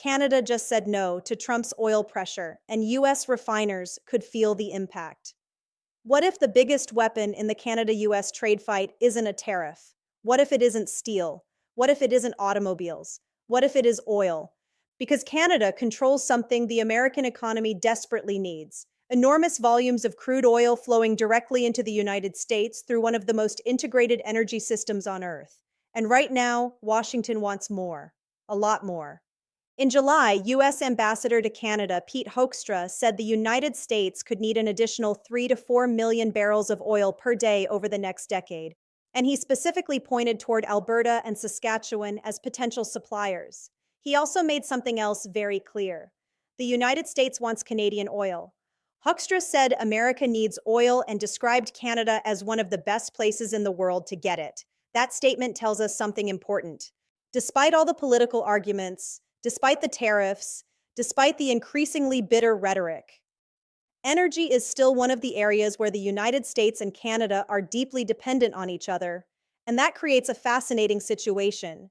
Canada just said no to Trump's oil pressure, and US refiners could feel the impact. What if the biggest weapon in the Canada US trade fight isn't a tariff? What if it isn't steel? What if it isn't automobiles? What if it is oil? Because Canada controls something the American economy desperately needs: enormous volumes of crude oil flowing directly into the United States through one of the most integrated energy systems on Earth. And right now, Washington wants more, a lot more. In July, U.S. Ambassador to Canada Pete Hoekstra said the United States could need an additional 3 to 4 million barrels of oil per day over the next decade, and he specifically pointed toward Alberta and Saskatchewan as potential suppliers. He also made something else very clear. The United States wants Canadian oil. Hoekstra said America needs oil and described Canada as one of the best places in the world to get it. That statement tells us something important. Despite all the political arguments, despite the tariffs, despite the increasingly bitter rhetoric, energy is still one of the areas where the United States and Canada are deeply dependent on each other, and that creates a fascinating situation.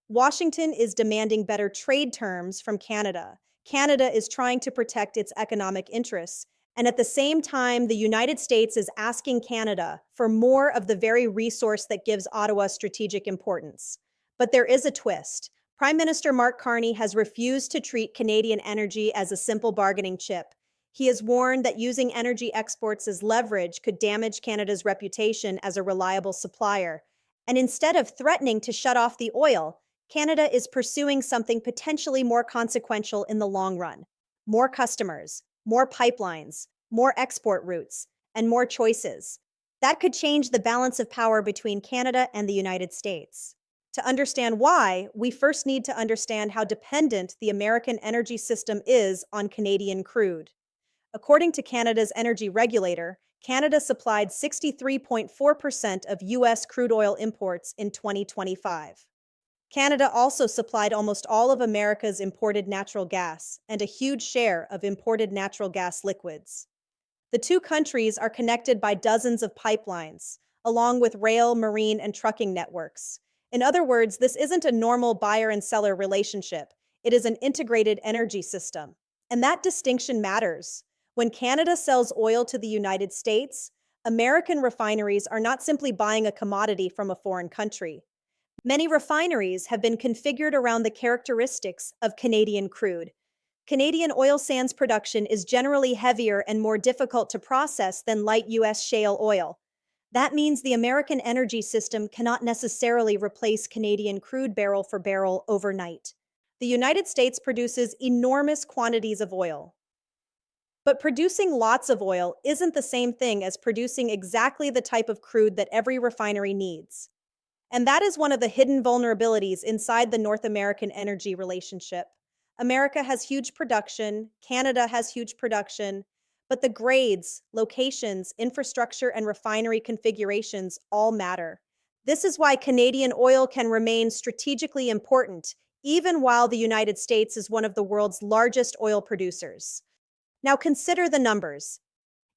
Washington is demanding better trade terms from Canada. Canada is trying to protect its economic interests, and at the same time, the United States is asking Canada for more of the very resource that gives Ottawa strategic importance. But there is a twist. Prime Minister Mark Carney has refused to treat Canadian energy as a simple bargaining chip. He has warned that using energy exports as leverage could damage Canada's reputation as a reliable supplier. And instead of threatening to shut off the oil, Canada is pursuing something potentially more consequential in the long run: more customers, more pipelines, more export routes, and more choices. That could change the balance of power between Canada and the United States. To understand why, we first need to understand how dependent the American energy system is on Canadian crude. According to Canada's energy regulator, Canada supplied 63.4% of U.S. crude oil imports in 2025. Canada also supplied almost all of America's imported natural gas and a huge share of imported natural gas liquids. The two countries are connected by dozens of pipelines, along with rail, marine, and trucking networks. In other words, this isn't a normal buyer and seller relationship. It is an integrated energy system. And that distinction matters. When Canada sells oil to the United States, American refineries are not simply buying a commodity from a foreign country. Many refineries have been configured around the characteristics of Canadian crude. Canadian oil sands production is generally heavier and more difficult to process than light U.S. shale oil. That means the American energy system cannot necessarily replace Canadian crude barrel for barrel overnight. The United States produces enormous quantities of oil. But producing lots of oil isn't the same thing as producing exactly the type of crude that every refinery needs. And that is one of the hidden vulnerabilities inside the North American energy relationship. America has huge production, Canada has huge production, but the grades, locations, infrastructure, and refinery configurations all matter. This is why Canadian oil can remain strategically important, even while the United States is one of the world's largest oil producers. Now consider the numbers.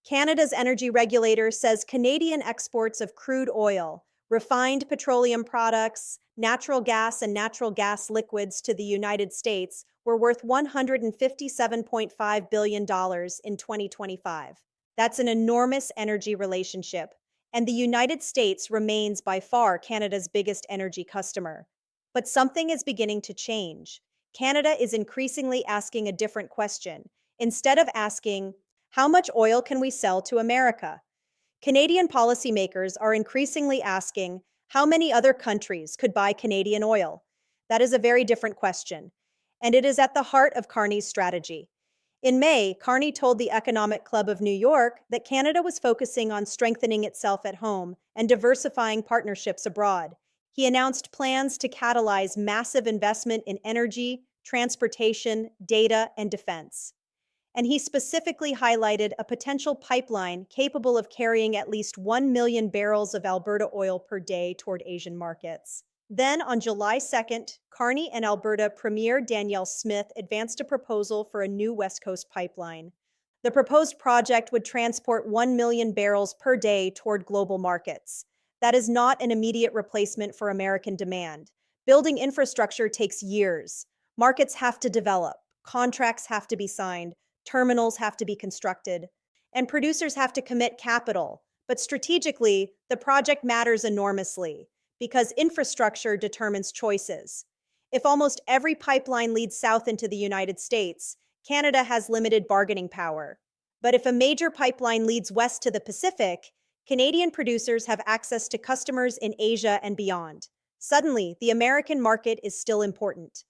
Canada's energy regulator says Canadian exports of crude oil, refined petroleum products, natural gas, and natural gas liquids to the United States were worth $157.5 billion in 2025. That's an enormous energy relationship, and the United States remains by far Canada's biggest energy customer. But something is beginning to change. Canada is increasingly asking a different question. Instead of asking, how much oil can we sell to America? Canadian policymakers are increasingly asking, how many other countries could buy Canadian oil? That is a very different question, and it is at the heart of Carney's strategy. In May, Carney told the Economic Club of New York that Canada was focusing on strengthening itself at home and diversifying partnerships abroad. He announced plans to catalyze massive investment in energy, transportation, data, and defense. And he specifically highlighted a potential pipeline capable of carrying at least 1 million barrels of Alberta oil per day toward Asian markets. Then, on July 2nd, Carney and Alberta Premier Danielle Smith advanced a proposal for a new West Coast pipeline. The proposed project would transport 1 million barrels per day toward global markets. That is not an immediate replacement for American demand. Building infrastructure takes years. Markets have to develop, contracts have to be signed, terminals have to be constructed, and producers have to commit capital. But strategically, the project matters enormously because infrastructure determines choices. If almost every pipeline leads south into the United States, Canada has limited bargaining power. But if a major pipeline leads west to the Pacific, Canadian producers have access to customers in Asia and beyond. Suddenly, the American market is still important.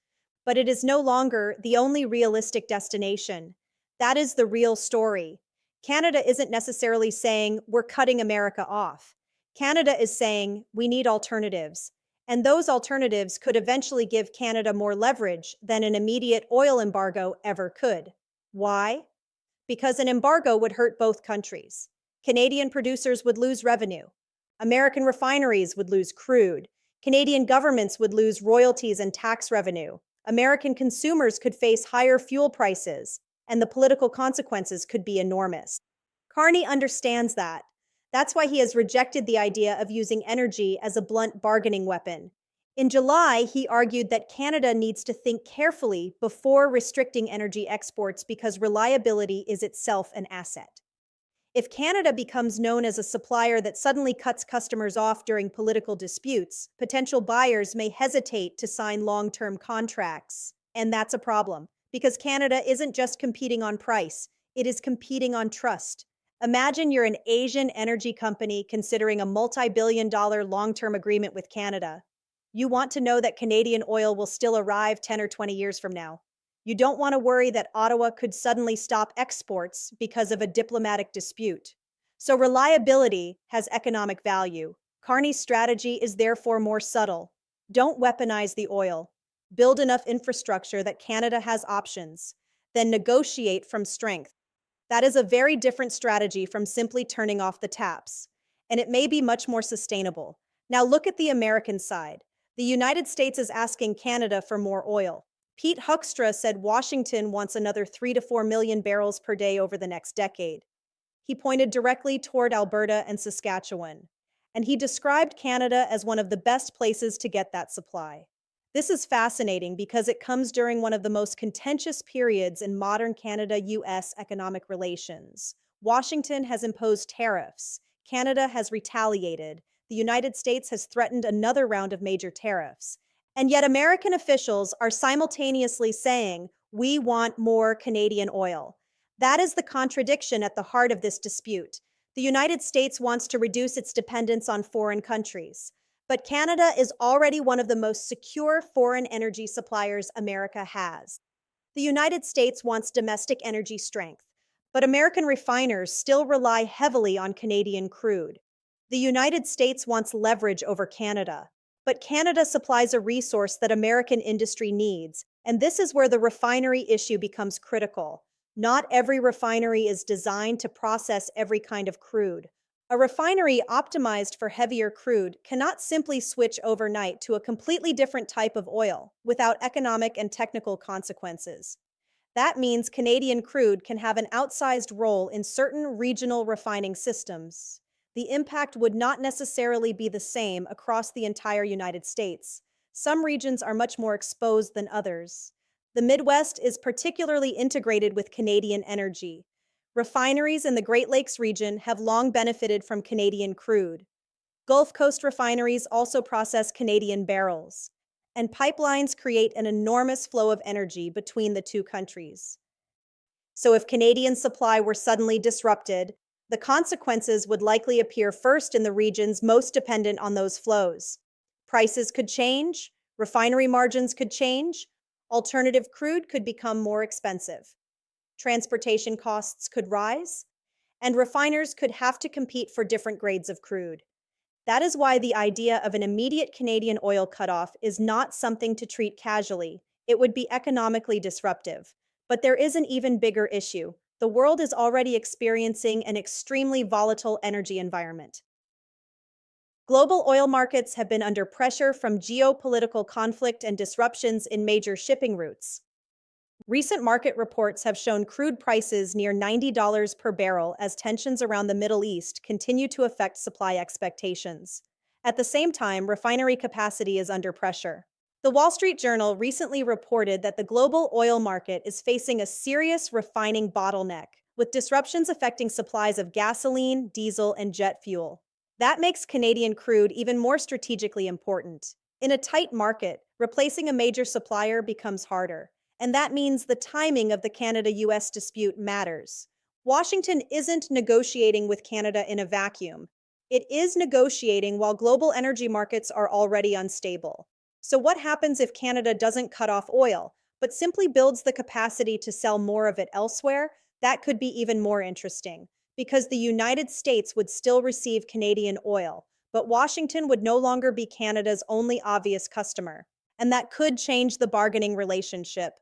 But it is no longer the only realistic destination. That is the real story. Canada isn't necessarily saying we're cutting America off. Canada is saying we need alternatives. And those alternatives could eventually give Canada more leverage than an immediate oil embargo ever could. Why? Because an embargo would hurt both countries. Canadian producers would lose revenue. American refineries would lose crude. Canadian governments would lose royalties and tax revenue. American consumers could face higher fuel prices, and the political consequences could be enormous. Carney understands that. That's why he has rejected the idea of using energy as a blunt bargaining weapon. In July, he argued that Canada needs to think carefully before restricting energy exports because reliability is itself an asset. If Canada becomes known as a supplier that suddenly cuts customers off during political disputes, potential buyers may hesitate to sign long-term contracts. And that's a problem, because Canada isn't just competing on price, it is competing on trust. Imagine you're an Asian energy company considering a multi-billion-dollar long-term agreement with Canada. You want to know that Canadian oil will still arrive 10 or 20 years from now. You don't want to worry that Ottawa could suddenly stop exports because of a diplomatic dispute. So reliability has economic value. Carney's strategy is therefore more subtle. Don't weaponize the oil. Build enough infrastructure that Canada has options. Then negotiate from strength. That is a very different strategy from simply turning off the taps. And it may be much more sustainable. Now look at the American side. The United States is asking Canada for more oil. Pete Huckstra said Washington wants another 3 to 4 million barrels per day over the next decade. He pointed directly toward Alberta and Saskatchewan, and he described Canada as one of the best places to get that supply. This is fascinating because it comes during one of the most contentious periods in modern Canada-US economic relations. Washington has imposed tariffs. Canada has retaliated. The United States has threatened another round of major tariffs. And yet American officials are simultaneously saying, we want more Canadian oil. That is the contradiction at the heart of this dispute. The United States wants to reduce its dependence on foreign countries. But Canada is already one of the most secure foreign energy suppliers America has. The United States wants domestic energy strength, but American refiners still rely heavily on Canadian crude. The United States wants leverage over Canada. But Canada supplies a resource that American industry needs, and this is where the refinery issue becomes critical. Not every refinery is designed to process every kind of crude. A refinery optimized for heavier crude cannot simply switch overnight to a completely different type of oil without economic and technical consequences. That means Canadian crude can have an outsized role in certain regional refining systems. The impact would not necessarily be the same across the entire United States. Some regions are much more exposed than others. The Midwest is particularly integrated with Canadian energy. Refineries in the Great Lakes region have long benefited from Canadian crude. Gulf Coast refineries also process Canadian barrels. And pipelines create an enormous flow of energy between the two countries. So if Canadian supply were suddenly disrupted, the consequences would likely appear first in the regions most dependent on those flows. Prices could change, refinery margins could change, alternative crude could become more expensive, transportation costs could rise, and refiners could have to compete for different grades of crude. That is why the idea of an immediate Canadian oil cutoff is not something to treat casually. It would be economically disruptive. But there is an even bigger issue. The world is already experiencing an extremely volatile energy environment. Global oil markets have been under pressure from geopolitical conflict and disruptions in major shipping routes. Recent market reports have shown crude prices near $90 per barrel as tensions around the Middle East continue to affect supply expectations. At the same time, refinery capacity is under pressure. The Wall Street Journal recently reported that the global oil market is facing a serious refining bottleneck, with disruptions affecting supplies of gasoline, diesel, and jet fuel. That makes Canadian crude even more strategically important. In a tight market, replacing a major supplier becomes harder, and that means the timing of the Canada US dispute matters. Washington isn't negotiating with Canada in a vacuum. It is negotiating while global energy markets are already unstable. So, what happens if Canada doesn't cut off oil, but simply builds the capacity to sell more of it elsewhere? That could be even more interesting, because the United States would still receive Canadian oil, but Washington would no longer be Canada's only obvious customer. And that could change the bargaining relationship.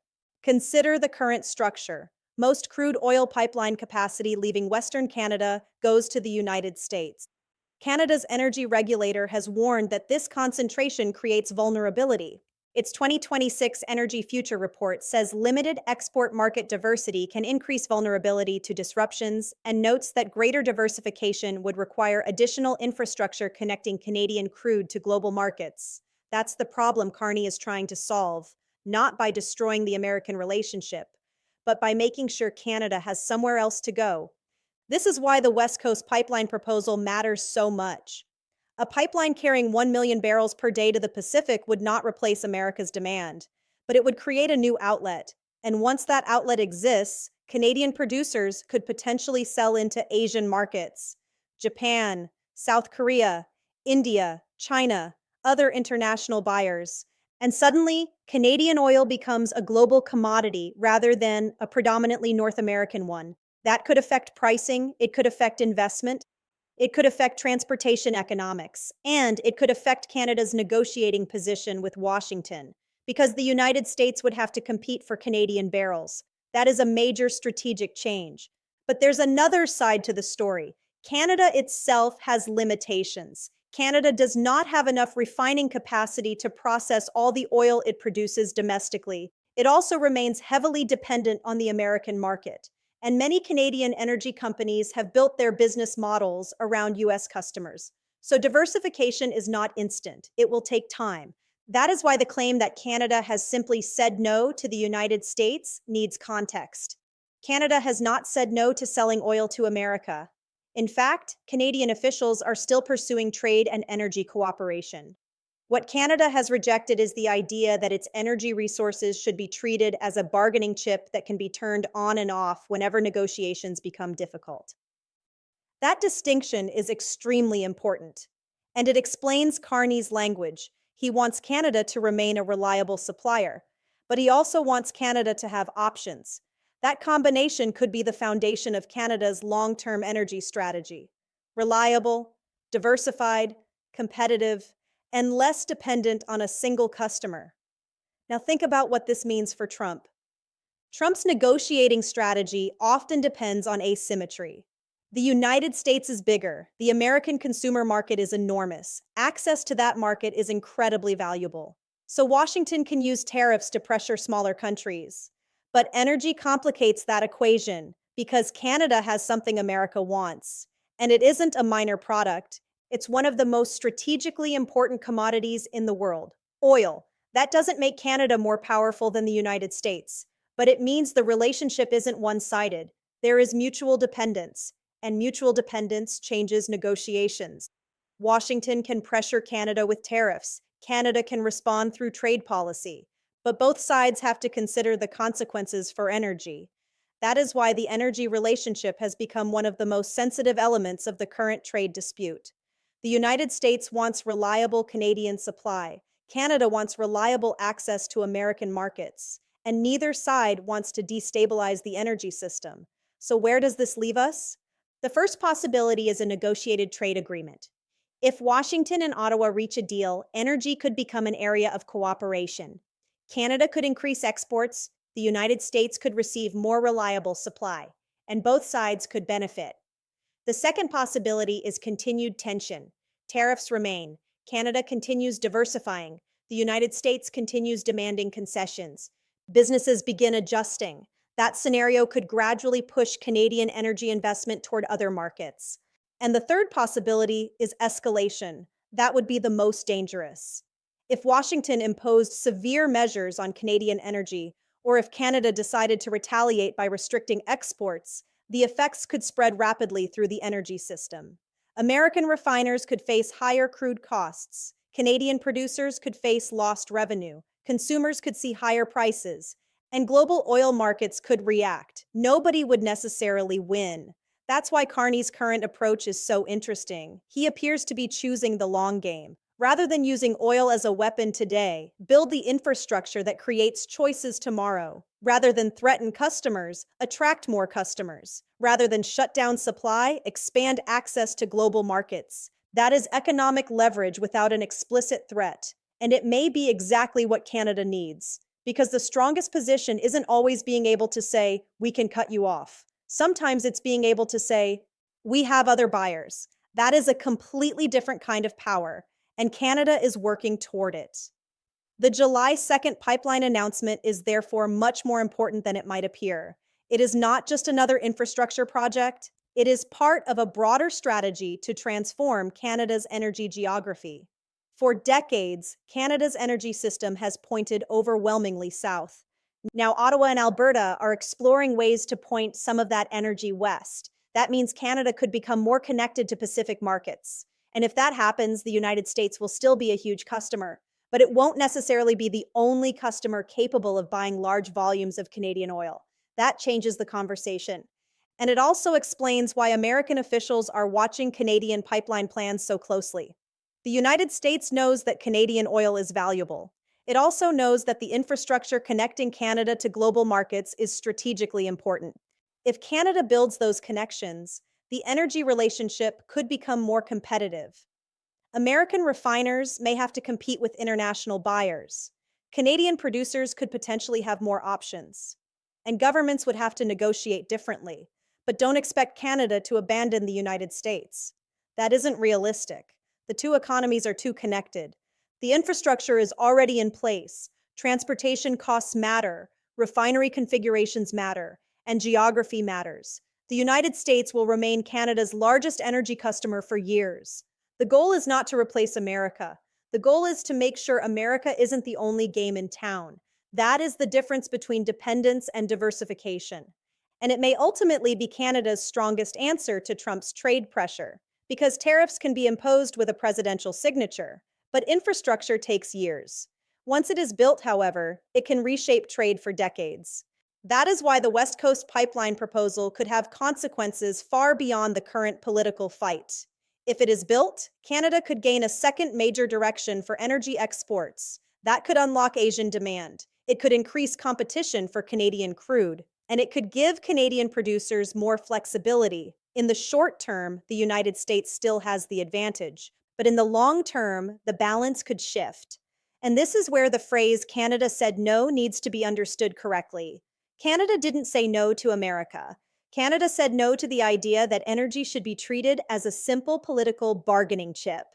Consider the current structure. Most crude oil pipeline capacity leaving Western Canada goes to the United States. Canada's energy regulator has warned that this concentration creates vulnerability. Its 2026 Energy Future Report says limited export market diversity can increase vulnerability to disruptions and notes that greater diversification would require additional infrastructure connecting Canadian crude to global markets. That's the problem Carney is trying to solve, not by destroying the American relationship, but by making sure Canada has somewhere else to go. This is why the West Coast pipeline proposal matters so much. A pipeline carrying 1 million barrels per day to the Pacific would not replace America's demand, but it would create a new outlet. And once that outlet exists, Canadian producers could potentially sell into Asian markets, Japan, South Korea, India, China, other international buyers. And suddenly, Canadian oil becomes a global commodity rather than a predominantly North American one. That could affect pricing, it could affect investment, it could affect transportation economics, and it could affect Canada's negotiating position with Washington, because the United States would have to compete for Canadian barrels. That is a major strategic change. But there's another side to the story. Canada itself has limitations. Canada does not have enough refining capacity to process all the oil it produces domestically. It also remains heavily dependent on the American market. And many Canadian energy companies have built their business models around US customers. So diversification is not instant. It will take time. That is why the claim that Canada has simply said no to the United States needs context. Canada has not said no to selling oil to America. In fact, Canadian officials are still pursuing trade and energy cooperation. What Canada has rejected is the idea that its energy resources should be treated as a bargaining chip that can be turned on and off whenever negotiations become difficult. That distinction is extremely important, and it explains Carney's language. He wants Canada to remain a reliable supplier, but he also wants Canada to have options. That combination could be the foundation of Canada's long-term energy strategy. Reliable, diversified, competitive, and less dependent on a single customer. Now think about what this means for Trump. Trump's negotiating strategy often depends on asymmetry. The United States is bigger. The American consumer market is enormous. Access to that market is incredibly valuable. So Washington can use tariffs to pressure smaller countries. But energy complicates that equation because Canada has something America wants. And it isn't a minor product. It's one of the most strategically important commodities in the world, oil. That doesn't make Canada more powerful than the United States, but it means the relationship isn't one-sided. There is mutual dependence, and mutual dependence changes negotiations. Washington can pressure Canada with tariffs. Canada can respond through trade policy. But both sides have to consider the consequences for energy. That is why the energy relationship has become one of the most sensitive elements of the current trade dispute. The United States wants reliable Canadian supply. Canada wants reliable access to American markets. And neither side wants to destabilize the energy system. So where does this leave us? The first possibility is a negotiated trade agreement. If Washington and Ottawa reach a deal, energy could become an area of cooperation. Canada could increase exports, the United States could receive more reliable supply, and both sides could benefit. The second possibility is continued tension. Tariffs remain. Canada continues diversifying. The United States continues demanding concessions. Businesses begin adjusting. That scenario could gradually push Canadian energy investment toward other markets. And the third possibility is escalation. That would be the most dangerous. If Washington imposed severe measures on Canadian energy, or if Canada decided to retaliate by restricting exports, the effects could spread rapidly through the energy system. American refiners could face higher crude costs. Canadian producers could face lost revenue. Consumers could see higher prices. And global oil markets could react. Nobody would necessarily win. That's why Carney's current approach is so interesting. He appears to be choosing the long game. Rather than using oil as a weapon today, build the infrastructure that creates choices tomorrow. Rather than threaten customers, attract more customers. Rather than shut down supply, expand access to global markets. That is economic leverage without an explicit threat. And it may be exactly what Canada needs. Because the strongest position isn't always being able to say, we can cut you off. Sometimes it's being able to say, we have other buyers. That is a completely different kind of power, and Canada is working toward it. The July 2nd pipeline announcement is therefore much more important than it might appear. It is not just another infrastructure project, it is part of a broader strategy to transform Canada's energy geography. For decades, Canada's energy system has pointed overwhelmingly south. Now, Ottawa and Alberta are exploring ways to point some of that energy west. That means Canada could become more connected to Pacific markets. And if that happens, the United States will still be a huge customer. But it won't necessarily be the only customer capable of buying large volumes of Canadian oil. That changes the conversation. And it also explains why American officials are watching Canadian pipeline plans so closely. The United States knows that Canadian oil is valuable. It also knows that the infrastructure connecting Canada to global markets is strategically important. If Canada builds those connections, the energy relationship could become more competitive. American refiners may have to compete with international buyers. Canadian producers could potentially have more options. And governments would have to negotiate differently. But don't expect Canada to abandon the United States. That isn't realistic. The two economies are too connected. The infrastructure is already in place. Transportation costs matter, refinery configurations matter, and geography matters. The United States will remain Canada's largest energy customer for years. The goal is not to replace America. The goal is to make sure America isn't the only game in town. That is the difference between dependence and diversification. And it may ultimately be Canada's strongest answer to Trump's trade pressure, because tariffs can be imposed with a presidential signature. But infrastructure takes years. Once it is built, however, it can reshape trade for decades. That is why the West Coast pipeline proposal could have consequences far beyond the current political fight. If it is built, Canada could gain a second major direction for energy exports. That could unlock Asian demand. It could increase competition for Canadian crude, and it could give Canadian producers more flexibility. In the short term, the United States still has the advantage. But in the long term, the balance could shift. And this is where the phrase Canada said no needs to be understood correctly. Canada didn't say no to America. Canada said no to the idea that energy should be treated as a simple political bargaining chip.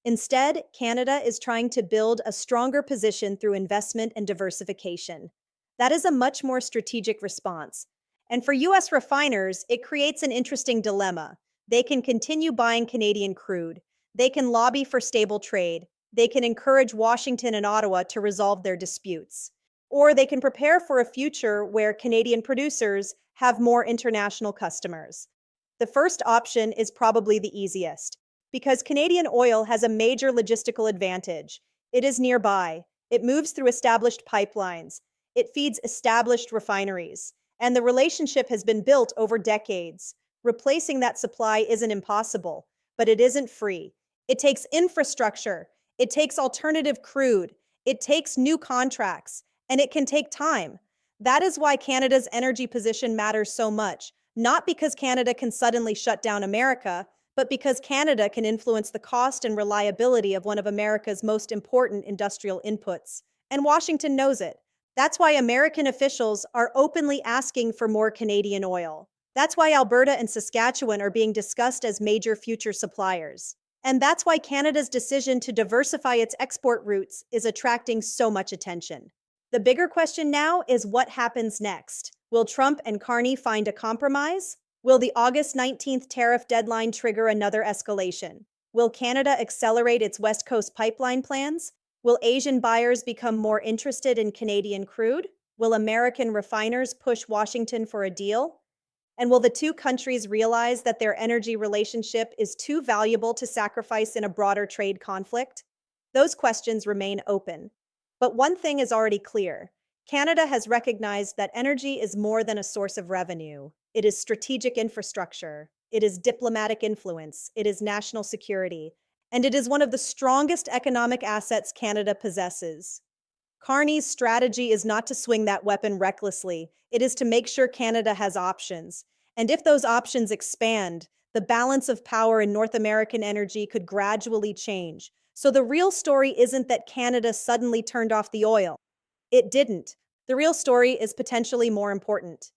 Instead, Canada is trying to build a stronger position through investment and diversification. That is a much more strategic response. And for U.S. refiners, it creates an interesting dilemma. They can continue buying Canadian crude. They can lobby for stable trade. They can encourage Washington and Ottawa to resolve their disputes. Or they can prepare for a future where Canadian producers have more international customers. The first option is probably the easiest, because Canadian oil has a major logistical advantage. It is nearby. It moves through established pipelines. It feeds established refineries. And the relationship has been built over decades. Replacing that supply isn't impossible, but it isn't free. It takes infrastructure. It takes alternative crude. It takes new contracts. And it can take time. That is why Canada's energy position matters so much, not because Canada can suddenly shut down America, but because Canada can influence the cost and reliability of one of America's most important industrial inputs. And Washington knows it. That's why American officials are openly asking for more Canadian oil. That's why Alberta and Saskatchewan are being discussed as major future suppliers. And that's why Canada's decision to diversify its export routes is attracting so much attention. The bigger question now is what happens next. Will Trump and Carney find a compromise? Will the August 19th tariff deadline trigger another escalation? Will Canada accelerate its West Coast pipeline plans? Will Asian buyers become more interested in Canadian crude? Will American refiners push Washington for a deal? And will the two countries realize that their energy relationship is too valuable to sacrifice in a broader trade conflict? Those questions remain open. But one thing is already clear. Canada has recognized that energy is more than a source of revenue. It is strategic infrastructure, it is diplomatic influence, it is national security, and it is one of the strongest economic assets Canada possesses. Carney's strategy is not to swing that weapon recklessly. It is to make sure Canada has options. And if those options expand, the balance of power in North American energy could gradually change. So the real story isn't that Canada suddenly turned off the oil. It didn't. The real story is potentially more important.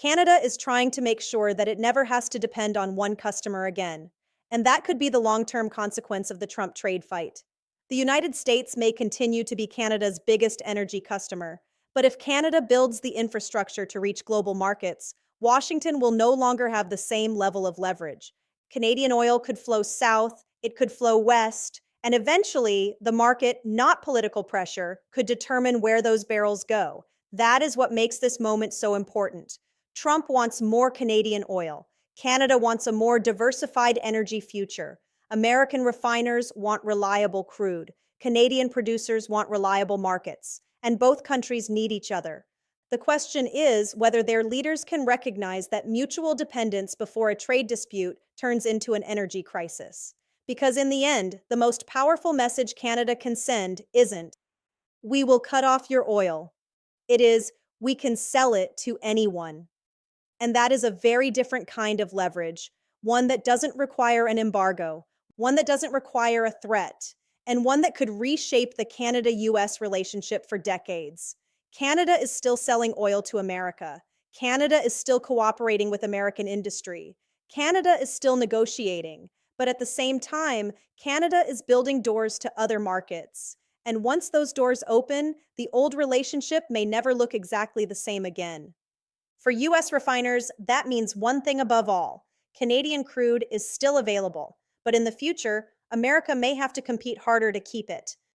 Canada is trying to make sure that it never has to depend on one customer again. And that could be the long-term consequence of the Trump trade fight. The United States may continue to be Canada's biggest energy customer, but if Canada builds the infrastructure to reach global markets, Washington will no longer have the same level of leverage. Canadian oil could flow south, it could flow west, and eventually the market, not political pressure, could determine where those barrels go. That is what makes this moment so important. Trump wants more Canadian oil. Canada wants a more diversified energy future. American refiners want reliable crude. Canadian producers want reliable markets. And both countries need each other. The question is whether their leaders can recognize that mutual dependence before a trade dispute turns into an energy crisis. Because in the end, the most powerful message Canada can send isn't, "We will cut off your oil." It is, "We can sell it to anyone." And that is a very different kind of leverage, one that doesn't require an embargo, one that doesn't require a threat, and one that could reshape the Canada-US relationship for decades. Canada is still selling oil to America. Canada is still cooperating with American industry. Canada is still negotiating. But at the same time, Canada is building doors to other markets. And once those doors open, the old relationship may never look exactly the same again. For US refiners, that means one thing above all: Canadian crude is still available, but in the future, America may have to compete harder to keep it.